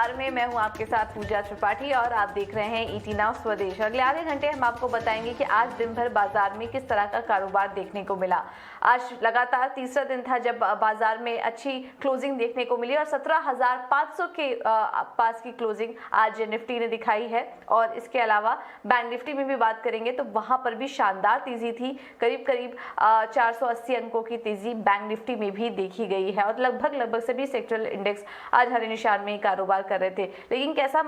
बाजार में। मैं हूं आपके साथ पूजा त्रिपाठी और आप देख रहे हैं ईटी नाउ स्वदेश। अगले आधे घंटे हम आपको बताएंगे कि आज दिन भर बाजार में किस तरह का कारोबार देखने को मिला। आज लगातार तीसरा दिन था जब बाजार में अच्छी क्लोजिंग देखने को मिली और 17,500 के पास की क्लोजिंग आज निफ्टी ने दिखाई है। और इसके अलावा बैंक निफ्टी में भी बात करेंगे तो वहां पर भी शानदार तेजी थी। करीब 480 अंकों की तेजी बैंक निफ्टी में भी देखी गई है और लगभग सभी सेक्टरल इंडेक्स आज हरे निशान में कारोबार कर रहे थे। लेकिन कैसा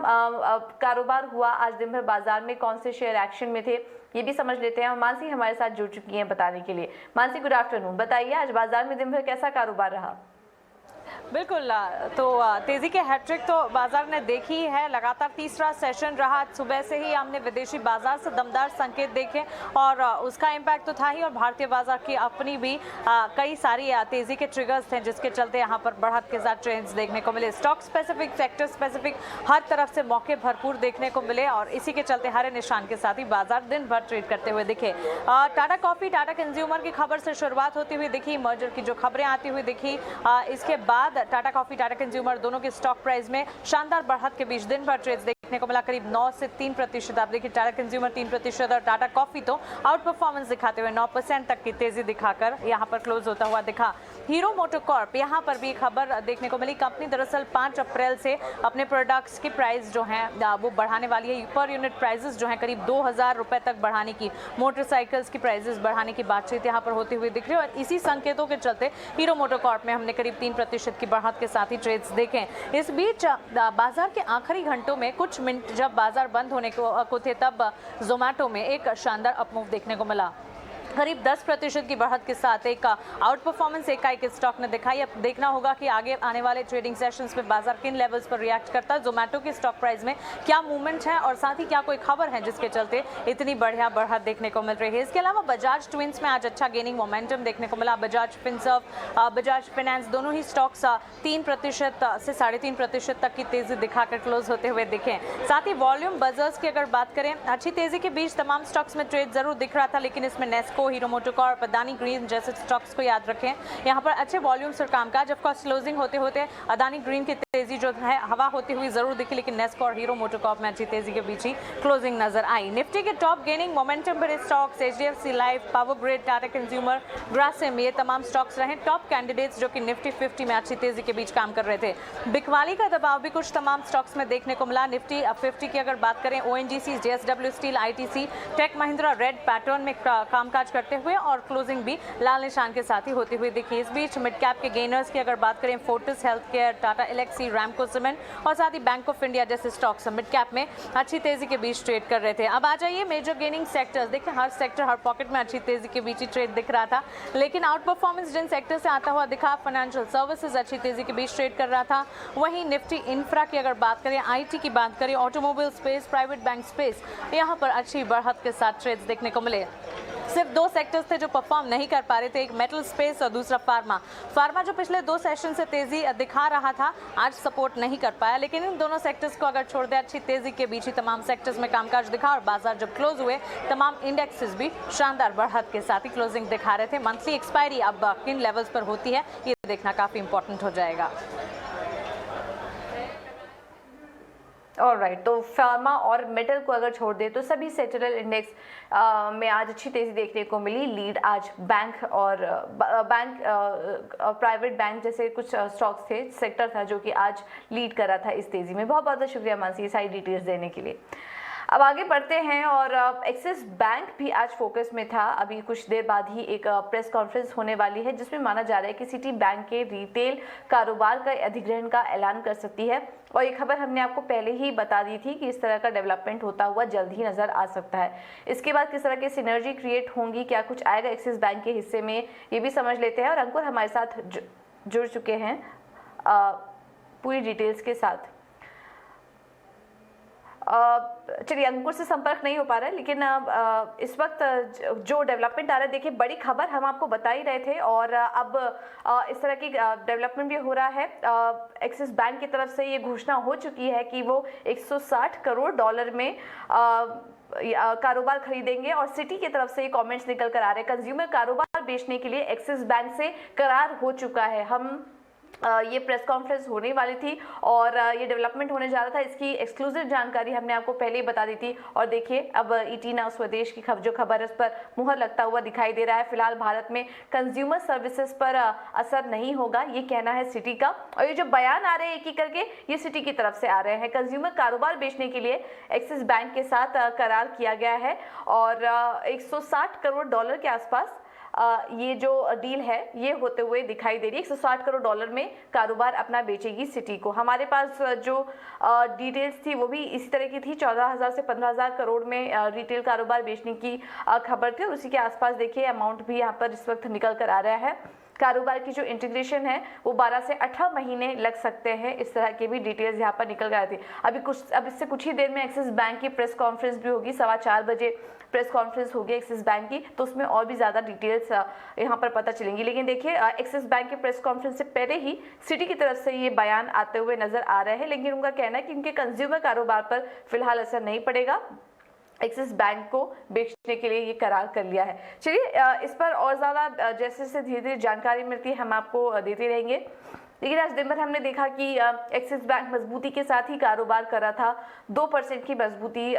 कारोबार हुआ आज दिन भर बाजार में, कौन से शेयर एक्शन में थे, ये भी समझ लेते हैं। मानसी हमारे साथ जुड़ चुकी हैं बताने के लिए। Mansi, good afternoon. बताइए आज बाजार में दिन भर कैसा कारोबार रहा? बिल्कुल, तो तेजी के हैट्रिक तो बाजार ने देखी है। लगातार तीसरा सेशन रहा। सुबह से ही हमने विदेशी बाजार से दमदार संकेत देखे और उसका इम्पैक्ट तो था ही, और भारतीय बाजार की अपनी भी कई सारी तेजी के ट्रिगर्स थे जिसके चलते यहाँ पर बढ़त के साथ ट्रेंड्स देखने को मिले। स्टॉक स्पेसिफिक, सेक्टर स्पेसिफिक, हर तरफ से मौके भरपूर देखने को मिले और इसी के चलते हरे निशान के साथ ही बाजार दिन भर ट्रेड करते हुए दिखे। टाटा कॉफी, टाटा कंज्यूमर की खबर से शुरुआत होती हुई दिखी। मर्जर की जो खबरें आती हुई दिखी, इसके बाद टाटा कॉफी, टाटा कंज्यूमर दोनों के स्टॉक प्राइस में शानदार बढ़त के बीच दिन भर ट्रेड्स देखने को मिला। करीब 9 से 3%। आप देखिए टाटा कंज्यूमर 3% और टाटा कॉफी तो आउट परफॉर्मेंस दिखाते हुए 9% तक की तेजी दिखाकर यहां पर क्लोज होता हुआ दिखा। हीरो मोटोकॉर्प, यहां पर भी खबर देखने को मिली। कंपनी दरअसल 5 अप्रैल से अपने प्रोडक्ट्स की प्राइस जो है वो बढ़ाने वाली है। पर यूनिट प्राइसेस जो है करीब 2,000 रुपए तक बढ़ाने की, मोटरसाइकिल्स की प्राइसेस बढ़ाने की बातचीत यहां पर होती हुई दिख रही है और इसी संकेतों के चलते हीरो मोटोकॉर्प में हमने करीब 3% की बढ़त के साथ ही ट्रेड्स देखे। इस बीच बाजार के आखिरी घंटों में कुछ मिनट जब बाजार बंद होने को थे तब जोमैटो में एक शानदार अपमूव देखने को मिला। करीब 10% की बढ़त के साथ एक आउट परफॉर्मेंस इकाई के स्टॉक ने दिखाई। अब देखना होगा कि आगे आने वाले ट्रेडिंग सेशंस में बाजार किन लेवल्स पर रिएक्ट करता है, जोमैटो के स्टॉक प्राइस में क्या मूवमेंट है और साथ ही क्या कोई खबर है जिसके चलते इतनी बढ़िया बढ़त देखने को मिल रही है। इसके अलावा बजाज ट्विंस में आज अच्छा गेनिंग मोमेंटम देखने को मिला। बजाज फिनसर्व, बजाज फाइनेंस दोनों ही स्टॉक्स 3% से 3.5% तक की तेजी दिखाकर क्लोज होते हुए दिखे। साथ ही वॉल्यूम बजर्स की अगर बात करें, अच्छी तेजी के बीच तमाम स्टॉक्स में ट्रेड जरूर दिख रहा था, लेकिन इसमें Nesco, hero MotoCorp, Adani green जैसे स्टॉक्स को याद रखें। यहाँ पर अच्छे वॉल्यूम्स और कामकाज। ऑफ कोर्स क्लोजिंग होते होते अदानी ग्रीन की तेजी जो है हवा होती हुई जरूर दिखी, लेकिन नेस्को और हीरो मोटोकॉर्प में अच्छी तेजी के बीच ही क्लोजिंग नजर आई। निफ्टी के टॉप गेनिंग मोमेंटम भरे stocks HDFC life, power grid, Tata consumer, Grasim, ये तमाम स्टॉक्स रहे टॉप कैंडिडेट्स जो कि निफ्टी 50 में अच्छी तेजी के बीच काम कर रहे थे। बिकवाली का दबाव भी कुछ तमाम स्टॉक्स में देखने को मिला। निफ्टी 50 की अगर बात करें, ONGC, JSW steel, ITC, Tech Mahindra red pattern में कामकाज करते हुए और क्लोजिंग भी लाल निशान के साथ ही होती हुई दिखी। इस बीच मिड कैप के गेनर्स की अगर बात करें, Fortis health care, Tata Elxsi, Ramco cement और साथ ही बैंक ऑफ इंडिया जैसे स्टॉक्स मिड कैप में अच्छी तेजी के बीच ट्रेड कर रहे थे। अब आ जाइए मेजर गेनिंग सेक्टर्स। देखिए हर सेक्टर, हर पॉकेट में अच्छी तेजी के बीच ही ट्रेड दिख रहा था, लेकिन आउट परफॉर्मेंस जिन सेक्टर से आता हुआ दिखा, फाइनेंशियल सर्विसेज अच्छी तेजी के बीच ट्रेड कर रहा था। वहीं निफ्टी इंफ्रा की अगर बात करें, आईटी की बात करें, automobile space, private bank space, यहाँ पर अच्छी बढ़त के साथ ट्रेड्स देखने को मिले। सिर्फ 2 सेक्टर्स थे जो परफॉर्म नहीं कर पा रहे थे, एक मेटल स्पेस और दूसरा फार्मा जो पिछले 2 सेशन से तेजी दिखा रहा था, आज सपोर्ट नहीं कर पाया। लेकिन इन दोनों सेक्टर्स को अगर छोड़ दे, अच्छी तेजी के बीच ही तमाम सेक्टर्स में कामकाज दिखा और बाजार जब क्लोज हुए तमाम इंडेक्सेस भी शानदार बढ़त के साथ ही क्लोजिंग दिखा रहे थे। मंथली एक्सपायरी अब किन लेवल्स पर होती है ये देखना काफी इंपॉर्टेंट हो जाएगा। ऑलराइट, तो फार्मा और मेटल को अगर छोड़ दे तो सभी सेक्टरल इंडेक्स में आज अच्छी तेजी देखने को मिली। लीड आज बैंक और प्राइवेट बैंक जैसे कुछ स्टॉक्स थे, सेक्टर था जो कि आज लीड कर रहा था इस तेजी में। बहुत बहुत शुक्रिया मानसी सारी डिटेल्स देने के लिए। अब आगे बढ़ते हैं और एक्सिस बैंक भी आज फोकस में था। अभी कुछ देर बाद ही एक प्रेस कॉन्फ्रेंस होने वाली है जिसमें माना जा रहा है कि सिटी बैंक के रिटेल कारोबार का अधिग्रहण का ऐलान कर सकती है और ये खबर हमने आपको पहले ही बता दी थी कि इस तरह का डेवलपमेंट होता हुआ जल्द ही नजर आ सकता है। इसके बाद किस तरह की सिनर्जी क्रिएट होंगी, क्या कुछ आएगा एक्सिस बैंक के हिस्से में, ये भी समझ लेते हैं और अंकुर हमारे साथ जुड़ चुके हैं पूरी डिटेल्स के साथ। चलिए, अंकुर से संपर्क नहीं हो पा रहा है, लेकिन इस वक्त जो डेवलपमेंट आ रहा है, देखिए बड़ी खबर हम आपको बता ही रहे थे और अब इस तरह की डेवलपमेंट भी हो रहा है। एक्सिस बैंक की तरफ से ये घोषणा हो चुकी है कि वो $160 करोड़ में कारोबार खरीदेंगे और सिटी की तरफ से ये कमेंट्स निकल कर आ रहे हैं। कंज्यूमर कारोबार बेचने के लिए एक्सिस बैंक से करार हो चुका है। हम ये प्रेस कॉन्फ्रेंस होने वाली थी और ये डेवलपमेंट होने जा रहा था। इसकी एक्सक्लूसिव जानकारी हमने आपको पहले ही बता दी थी और देखिए अब ईटी नाउ स्वदेश की जो खबर है उस पर मुहर लगता हुआ दिखाई दे रहा है। फिलहाल भारत में कंज्यूमर सर्विसेज पर असर नहीं होगा, ये कहना है सिटी का। और ये जो बयान आ रहे हैं एक एक करके, ये सिटी की तरफ से आ रहे हैं। कंज्यूमर कारोबार बेचने के लिए एक्सिस बैंक के साथ करार किया गया है और 160 करोड़ डॉलर के आसपास ये जो डील है ये होते हुए दिखाई दे रही है। 160 करोड़ डॉलर में कारोबार अपना बेचेगी सिटी को। हमारे पास जो डिटेल्स थी वो भी इसी तरह की थी, 14,000 से 15,000 करोड़ में रिटेल कारोबार बेचने की खबर थी और उसी के आसपास देखिए अमाउंट भी यहाँ पर इस वक्त निकल कर आ रहा है। कारोबार की जो इंटीग्रेशन है वो 12 से 18 महीने लग सकते हैं, इस तरह की भी डिटेल्स यहाँ पर निकल गई थी। अब इससे कुछ ही देर में एक्सिस बैंक की प्रेस कॉन्फ्रेंस भी होगी, 4:15 बजे प्रेस कॉन्फ्रेंस होगी एक्सिस बैंक की, तो उसमें और भी ज़्यादा डिटेल्स यहाँ पर पता चलेंगी। लेकिन देखिए एक्सिस बैंक की प्रेस कॉन्फ्रेंस से पहले ही सिटी की तरफ से ये बयान आते हुए नजर आ रहे हैं, लेकिन उनका कहना है कि उनके कंज्यूमर कारोबार पर फिलहाल असर नहीं पड़ेगा। एक्सिस बैंक को बेचने के लिए ये करार कर लिया है। चलिए इस पर और ज़्यादा जैसे जैसे धीरे धीरे जानकारी मिलती है हम आपको देते रहेंगे। लेकिन आज दिन भर हमने देखा कि एक्सिस बैंक मजबूती के साथ ही कारोबार कर रहा था। 2% की मजबूती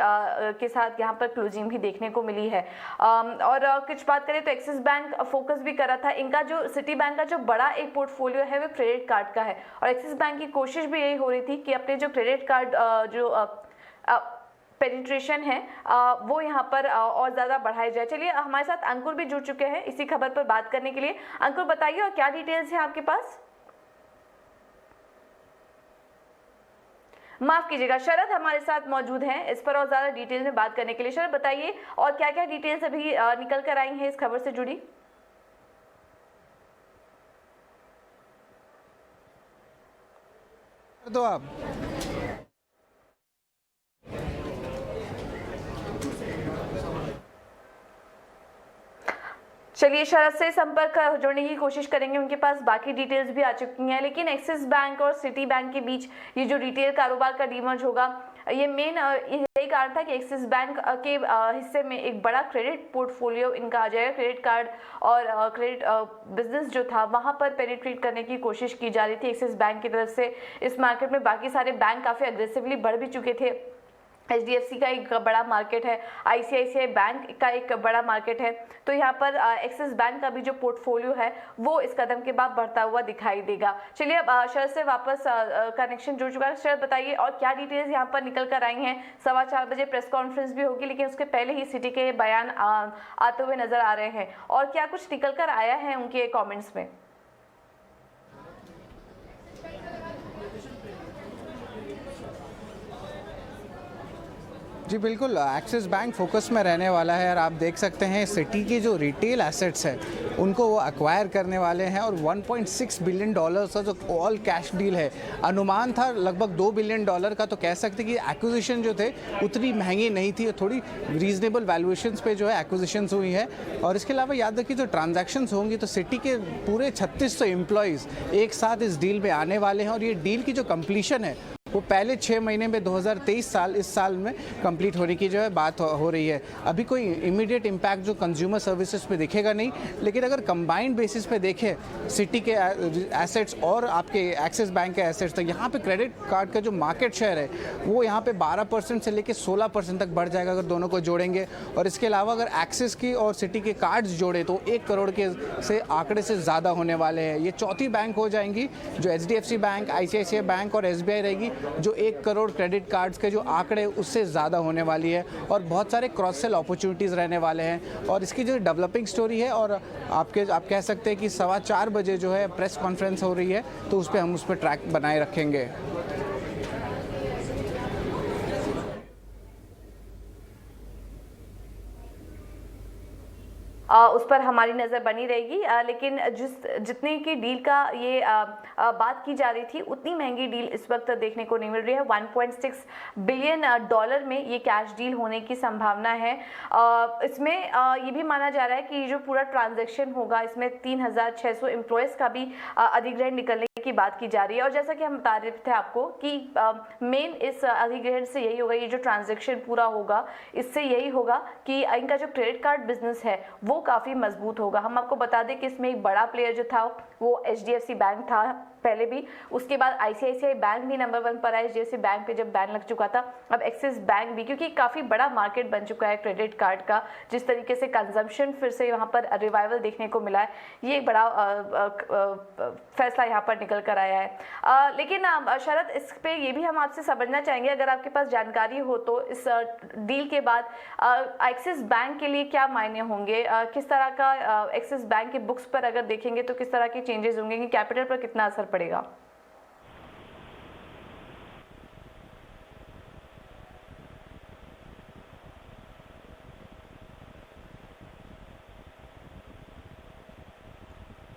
के साथ यहाँ पर क्लोजिंग भी देखने को मिली है। और कुछ बात करें तो एक्सिस बैंक फोकस भी कर रहा था। इनका जो सिटी बैंक का जो बड़ा एक पोर्टफोलियो है वो क्रेडिट कार्ड का है और एक्सिस बैंक की कोशिश भी यही हो रही थी कि अपने जो क्रेडिट कार्ड पेनिट्रेशन है वो यहाँ पर और ज़्यादा बढ़ाई जाए। चलिए हमारे साथ अंकुर भी जुड़ चुके हैं इसी खबर पर बात करने के लिए। अंकुर बताइए और क्या डिटेल्स हैं आपके पास? माफ कीजिएगा, शरद हमारे साथ मौजूद हैं इस पर और ज़्यादा डिटेल में बात करने के लिए। शरद बताइए और क्या क्या डिटेल्स अभी निकल कर आई हैं इस खबर से जुड़ी? तो आप चलिए शरद से संपर्क जोड़ने की कोशिश करेंगे, उनके पास बाकी डिटेल्स भी आ चुकी हैं। लेकिन एक्सिस बैंक और सिटी बैंक के बीच ये जो रिटेल कारोबार का डीमर्ज होगा, ये मेन यही कारण था कि एक्सिस बैंक के हिस्से में एक बड़ा क्रेडिट पोर्टफोलियो इनका आ जाएगा। क्रेडिट कार्ड और क्रेडिट बिजनेस जो था वहां पर पेनिट्रेट करने की कोशिश की जा रही थी एक्सिस बैंक की तरफ से इस मार्केट में। बाकी सारे बैंक काफ़ी अग्रेसिवली बढ़ भी चुके थे। HDFC का एक बड़ा मार्केट है, ICICI बैंक का एक बड़ा मार्केट है, तो यहाँ पर एक्सिस बैंक का भी जो पोर्टफोलियो है वो इस कदम के बाद बढ़ता हुआ दिखाई देगा। चलिए अब शरद से वापस कनेक्शन जुड़ चुका है। शरद बताइए और क्या डिटेल्स यहाँ पर निकल कर आई हैं? 4:15 बजे प्रेस कॉन्फ्रेंस भी होगी, लेकिन उसके पहले ही सिटी के बयान आते हुए नजर आ रहे हैं और क्या कुछ निकल कर आया है उनके कॉमेंट्स में? जी बिल्कुल, एक्सिस बैंक फोकस में रहने वाला है और आप देख सकते हैं सिटी की जो रिटेल एसेट्स है उनको वो एक्वायर करने वाले हैं और 1.6 बिलियन डॉलर का जो ऑल कैश डील है, अनुमान था लगभग 2 बिलियन डॉलर का, तो कह सकते कि एक्विजिशन जो थे उतनी महंगी नहीं थी, थोड़ी रीजनेबल वैल्यूएशंस पे जो है एक्विजिशंस हुई है। और इसके अलावा याद रखिए जो ट्रांजैक्शंस होंगी तो सिटी के पूरे 3600 एम्प्लॉयज़ एक साथ इस डील में आने वाले हैं और ये डील की जो कंप्लीशन है वो पहले 6 महीने में 2023 साल इस साल में कंप्लीट होने की जो है बात हो रही है। अभी कोई इमीडिएट इम्पैक्ट जो कंज्यूमर सर्विसेज पे दिखेगा नहीं, लेकिन अगर कंबाइंड बेसिस पे देखें सिटी के एसेट्स और आपके एक्सिस बैंक के एसेट्स, तो यहाँ पे क्रेडिट कार्ड का जो मार्केट शेयर है वो यहाँ पे 12% से लेकर 16% तक बढ़ जाएगा अगर दोनों को जोड़ेंगे। और इसके अलावा अगर एक्सिस की और सिटी के कार्ड्स जोड़े तो 1 करोड़ के से आंकड़े से ज़्यादा होने वाले हैं। ये चौथी बैंक हो जाएंगी जो HDFC बैंक, ICICI बैंक और SBI रहेगी, जो 1 करोड़ क्रेडिट कार्ड्स के जो आंकड़े उससे ज़्यादा होने वाली है और बहुत सारे क्रॉस सेल अपॉर्चुनिटीज़ रहने वाले हैं। और इसकी जो डेवलपिंग स्टोरी है, और आप कह सकते हैं कि 4:15 बजे जो है प्रेस कॉन्फ्रेंस हो रही है, तो उस पर हम उस पर ट्रैक बनाए रखेंगे। उस पर हमारी नज़र बनी रहेगी। लेकिन जितने की डील का ये बात की जा रही थी उतनी महंगी डील इस वक्त देखने को नहीं मिल रही है। 1.6 बिलियन डॉलर में ये कैश डील होने की संभावना है। इसमें ये भी माना जा रहा है कि जो पूरा ट्रांजैक्शन होगा इसमें 3600 एम्प्लॉयज़ का भी अधिग्रहण निकलने की बात की जा रही है। और जैसा कि हम बता रहे थे आपको कि मेन इस अधिग्रहण से यही होगा, ये जो ट्रांजैक्शन पूरा होगा इससे यही होगा कि इनका जो क्रेडिट कार्ड बिजनेस है वो काफ़ी मजबूत होगा। हम आपको बता दें कि इसमें एक बड़ा प्लेयर जो था वो HDFC बैंक था, पहले भी। उसके बाद आईसीआईसीआई बैंक भी नंबर 1 पर है, एचडीएफसी बैंक पे जब बैन लग चुका था। अब एक्सिस बैंक भी, क्योंकि काफ़ी बड़ा मार्केट बन चुका है क्रेडिट कार्ड का, जिस तरीके से कंजम्पशन फिर से यहाँ पर रिवाइवल देखने को मिला है, ये एक बड़ा फैसला यहाँ पर निकल कर आया है। लेकिन शरद, इस पे ये भी हम आपसे समझना चाहेंगे, अगर आपके पास जानकारी हो तो, इस डील के बाद एक्सिस बैंक के लिए क्या मायने होंगे, किस तरह का एक्सिस बैंक के बुक्स पर अगर देखेंगे तो किस तरह के चेंजेस होंगे, कि कैपिटल पर कितना असर पड़ेगा?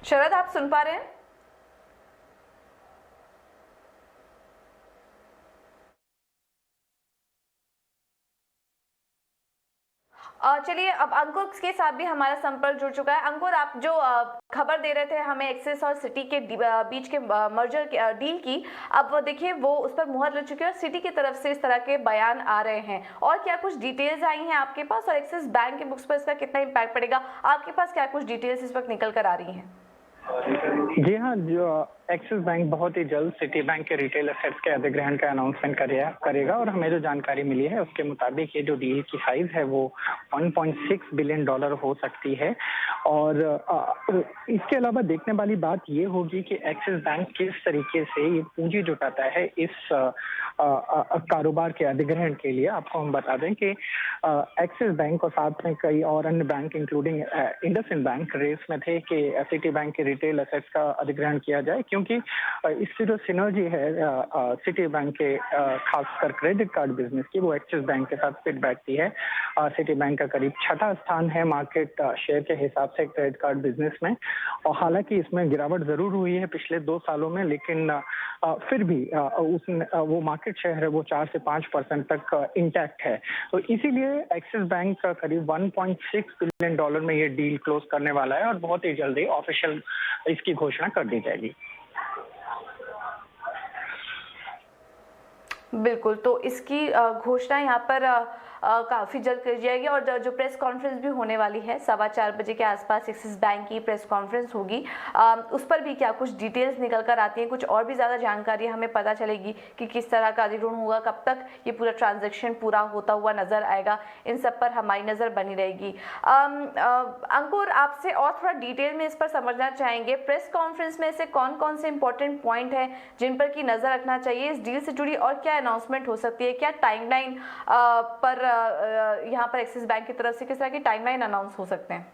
शरद, आप सुन पा रहे हैं? चलिए, अब अंकुर के साथ भी हमारा संपर्क जुड़ चुका है। अंकुर, आप जो खबर दे रहे थे हमें एक्सिस और सिटी के बीच के मर्जर डील की, अब देखिए वो उस पर मुहर लग चुकी है और सिटी की तरफ से इस तरह के बयान आ रहे हैं, और क्या कुछ डिटेल्स आई हैं आपके पास, और एक्सिस बैंक के बुक्स पर इसका कितना इम्पैक्ट पड़ेगा, आपके पास क्या कुछ डिटेल्स इस वक्त निकल कर आ रही हैं? जी हाँ, जो एक्सिस बैंक बहुत ही जल्द सिटी बैंक के रिटेल एसेट्स के अधिग्रहण का अनाउंसमेंट करेगा, और हमें जो जानकारी मिली है उसके मुताबिक ये जो डील की साइज है वो $1.6 बिलियन हो सकती है। और इसके अलावा देखने वाली बात ये होगी कि एक्सिस बैंक किस तरीके से ये पूंजी जुटाता है इस कारोबार के अधिग्रहण के लिए। आपको हम बता दें कि एक्सिस बैंक और साथ में कई और अन्य बैंक इंक्लूडिंग इंडसइंड बैंक रेस में थे कि सिटी बैंक के रिटेल एसेट्स का अधिग्रहण किया जाए, क्योंकि इसकी जो सिनर्जी है सिटी बैंक के खासकर क्रेडिट कार्ड बिजनेस की, वो एक्सिस बैंक के साथ फिट बैठती है। सिटी बैंक का करीब 6ठा स्थान है मार्केट शेयर के हिसाब से क्रेडिट कार्ड बिजनेस में, और हालांकि इसमें गिरावट जरूर हुई है पिछले 2 सालों में, लेकिन फिर भी वो मार्केट शेयर है वो 4 से 5% तक इंटैक्ट है। तो इसीलिए एक्सिस बैंक करीब $1.6 बिलियन में ये डील क्लोज करने वाला है, और बहुत ही जल्दी ऑफिशियल इसकी घोषणा कर दी जाएगी। बिल्कुल, तो इसकी घोषणा यहाँ पर काफ़ी जल्द कर जाएगी, और जो प्रेस कॉन्फ्रेंस भी होने वाली है 4:15 बजे के आसपास एक्सिस बैंक की प्रेस कॉन्फ्रेंस होगी, उस पर भी क्या कुछ डिटेल्स निकल कर आती हैं, कुछ और भी ज़्यादा जानकारी हमें पता चलेगी कि किस तरह का अधिग्रहण होगा, कब तक ये पूरा ट्रांजैक्शन पूरा होता हुआ नजर आएगा, इन सब पर हमारी नज़र बनी रहेगी। अंकुर, आपसे और थोड़ा डिटेल में इस पर समझना चाहेंगे, प्रेस कॉन्फ्रेंस में से कौन कौन से इंपॉर्टेंट पॉइंट हैं जिन पर की नज़र रखना चाहिए इस डील से जुड़ी, और क्या अनाउंसमेंट हो सकती है, क्या टाइमलाइन पर यहाँ पर एक्सिस बैंक की तरफ से किस तरह की टाइमलाइन अनाउंस हो सकते हैं?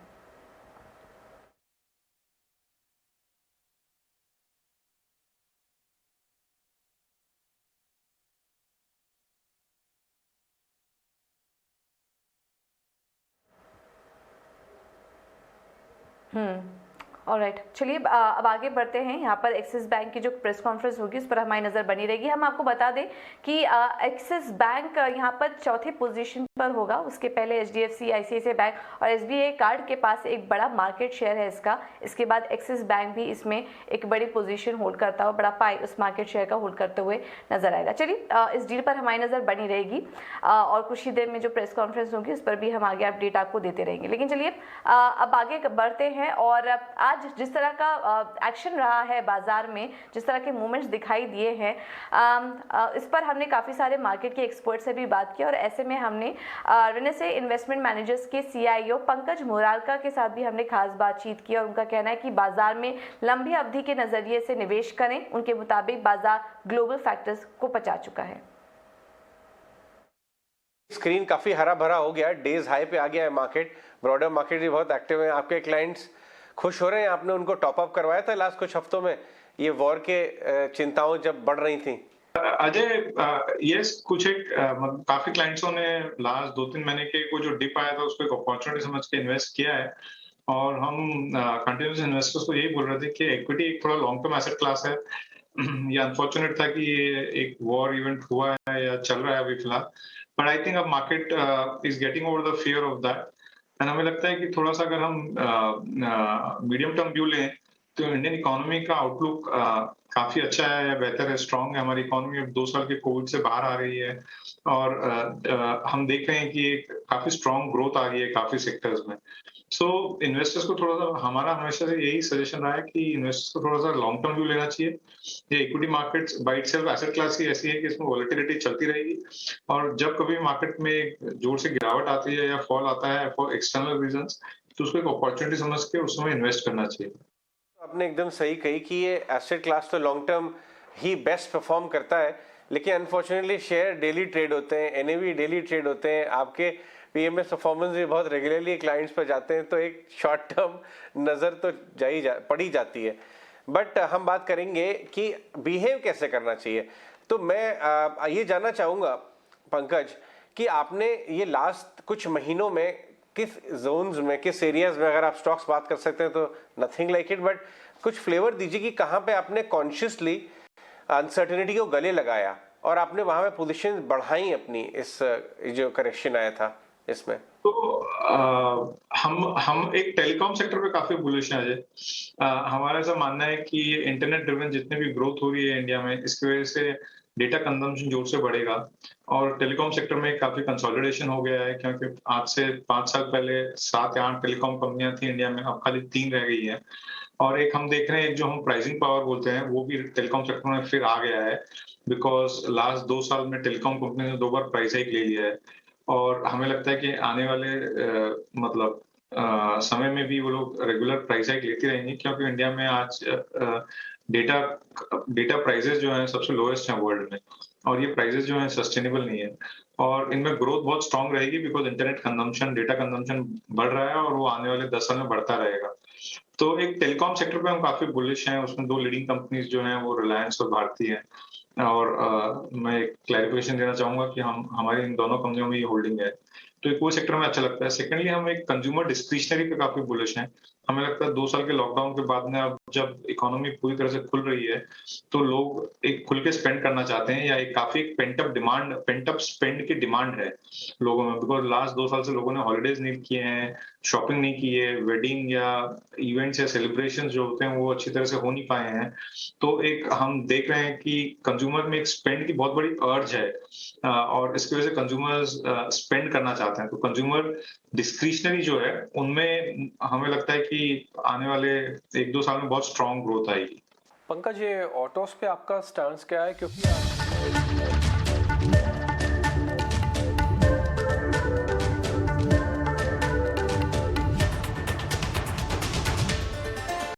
ऑलराइट, चलिए अब आगे बढ़ते हैं। यहाँ पर एक्सिस बैंक की जो प्रेस कॉन्फ्रेंस होगी उस पर हमारी नज़र बनी रहेगी। हम आपको बता दें कि एक्सिस बैंक यहाँ पर चौथी पोजीशन पर होगा, उसके पहले एचडीएफसी, आईसीआईसीआई बैंक और एसबीआई कार्ड के पास एक बड़ा मार्केट शेयर है इसका। इसके बाद एक्सिस बैंक भी इसमें एक बड़ी पोजीशन होल्ड करता हुआ, बड़ा पाई उस मार्केट शेयर का होल्ड करते हुए नजर आएगा। चलिए, इस डील पर हमारी नज़र बनी रहेगी, और कुछ ही देर में जो प्रेस कॉन्फ्रेंस होगी उस पर भी हम आगे अपडेट आपको देते रहेंगे। लेकिन चलिए अब आगे बढ़ते हैं, और आज जिस तरह का एक्शन रहा है बाजार में, जिस तरह के मूवमेंट्स दिखाई दिए हैं, इस पर हमने काफ़ी सारे मार्केट के एक्सपर्ट से भी बात की, और ऐसे में हमने रेनेसे इन्वेस्टमेंट मैनेजर्स के सीईओ पंकज मोरालका के साथ भी हमने खास बातचीत की, और उनका कहना है कि बाजार में लंबी अवधि के नज़रिए से निवेश करें। उनके मुताबिक बाजार ग्लोबल फैक्टर्स को पचा चुका है। स्क्रीन काफी हरा भरा हो गया, डेज हाई पे आ गया है मार्केट, ब्रॉडर मार्केट भी बहुत एक्टिव है। आपके क्लाइंट्स खुश हो रहे हैं? आपने उनको टॉप अप करवाया था लास्ट कुछ हफ्तों में, ये वॉर के चिंताओं जब बढ़ रही थी? अजय, यस, काफी क्लाइंट्सों ने लास्ट 2-3 महीने के को जो डिप आया था उसको एक अपॉर्चुनिटी समझ के इन्वेस्ट किया है, और हम कंटिन्यूस इन्वेस्टर्स को यही बोल रहे थे कि इक्विटी एक थोड़ा लॉन्ग टर्म एसेट क्लास है। ये अनफॉर्चुनेट था कि ये एक वॉर इवेंट हुआ है या चल रहा है अभी फिलहाल, बट आई थिंक अब market is getting over the fear of that, and हमें लगता है कि थोड़ा सा अगर हम मीडियम टर्म व्यू लें तो इंडियन इकोनॉमी का आउटलुक काफी अच्छा है, बेहतर है, स्ट्रांग है। हमारी इकोनॉमी अब 2 साल के कोविड से बाहर आ रही है और हम देख रहे हैं कि एक काफी स्ट्रांग ग्रोथ आ गई है काफी सेक्टर्स में। सो इन्वेस्टर्स को थोड़ा सा, हमारा हमेशा से यही सजेशन रहा है कि इन्वेस्टर्स को थोड़ा सा लॉन्ग टर्म व्यू लेना चाहिए। ये equity markets by itself asset class ही ऐसी है कि इसमें वॉलेटिलिटी चलती रहेगी और जब कभी मार्केट में जोर से गिरावट आती है या फॉल आता है फॉर एक्सटर्नल रीजंस, तो उसको एक अपॉर्चुनिटी समझ के उस समय इन्वेस्ट करना चाहिए। आपने एकदम सही कही कि ये एसेट क्लास तो लॉन्ग टर्म ही बेस्ट परफॉर्म करता है, लेकिन अनफॉर्चुनेटली शेयर डेली ट्रेड होते हैं, एनएवी डेली ट्रेड होते हैं, आपके पीएमएस परफॉर्मेंस भी बहुत रेगुलरली क्लाइंट्स पर जाते हैं, तो एक शॉर्ट टर्म नज़र तो पड़ी जाती है। बट हम बात करेंगे कि बिहेव कैसे करना चाहिए। तो मैं ये जानना चाहूँगा पंकज कि आपने ये लास्ट कुछ महीनों में किस जोन्स में, किस एरियाज में, अगर आप स्टॉक्स बात कर सकते हैं तो नथिंग लाइक इट, बट कुछ फ्लेवर दीजिए कि कहाँ पे आपने कॉन्शियसली अनसर्टेनिटी को गले लगाया और आपने वहाँ पे पोजीशन बढ़ाई अपनी, इस जो करेक्शन आया था इसमें। तो हम एक टेलीकॉम सेक्टर पे काफी बुलिश हैं अजय। हमारा ऐसा मानना है कि इंटरनेट ड्रिवन जितने भी ग्रोथ हो रही है इंडिया में, इसकी वजह से डेटा कंजम्पशन जोर से बढ़ेगा और टेलीकॉम सेक्टर में काफी कंसोलिडेशन हो गया है, क्योंकि आज से 5 साल पहले 7 या 8 टेलीकॉम कंपनियां थी इंडिया में, अब खाली 3 रह गई है। और एक हम देख रहे हैं, एक जो हम प्राइसिंग पावर बोलते हैं, वो भी टेलीकॉम सेक्टर में फिर आ गया है, बिकॉज लास्ट 2 साल में टेलीकॉम कंपनी ने 2 बार प्राइस हाइक ले लिया है और हमें लगता है कि आने वाले समय में भी वो लोग रेगुलर प्राइस हाइक लेती रहेंगी, क्योंकि इंडिया में आज डेटा प्राइसेस जो हैं सबसे लोएस्ट हैं वर्ल्ड में और ये प्राइसेस जो हैं सस्टेनेबल नहीं है और इनमें ग्रोथ बहुत स्ट्रांग रहेगी, because internet consumption, data consumption बढ़ रहा है और वो आने वाले 10 साल में बढ़ता रहेगा। तो एक टेलीकॉम सेक्टर पे हम काफी बुलिश हैं। उसमें 2 लीडिंग कंपनीज जो हैं वो रिलायंस और भारती हैं और मैं एक क्लैरिफिकेशन देना चाहूंगा कि हमारी इन दोनों कंपनियों में ये होल्डिंग है, तो एक वो सेक्टर में अच्छा लगता है। सेकेंडली हम एक कंज्यूमर डिस्क्रिशनरी पे काफी बुलिश हैं। हमें लगता है 2 साल के लॉकडाउन के बाद में अब जब इकोनॉमी पूरी तरह से खुल रही है तो लोग एक खुल के स्पेंड करना चाहते हैं, या एक काफी पेंट अप स्पेंड की डिमांड है लोगों में, बिकॉज लास्ट 2 साल से लोगों ने हॉलीडेज नहीं किए हैं, शॉपिंग नहीं की है, वेडिंग या इवेंट्स या सेलिब्रेशन जो होते हैं वो अच्छी तरह से हो नहीं पाए हैं। तो एक हम देख रहे हैं कि कंज्यूमर में एक स्पेंड की बहुत बड़ी अर्ज है और इसकी वजह से कंज्यूमर्स स्पेंड करना चाहते हैं। तो कंज्यूमर डिस्क्रिशनरी जो है उनमें हमें लगता है कि आने वाले 1-2 साल में बहुत स्ट्रांग ग्रोथ आएगी। पंकज, ये ऑटोस पे आपका स्टांस क्या है? क्योंकि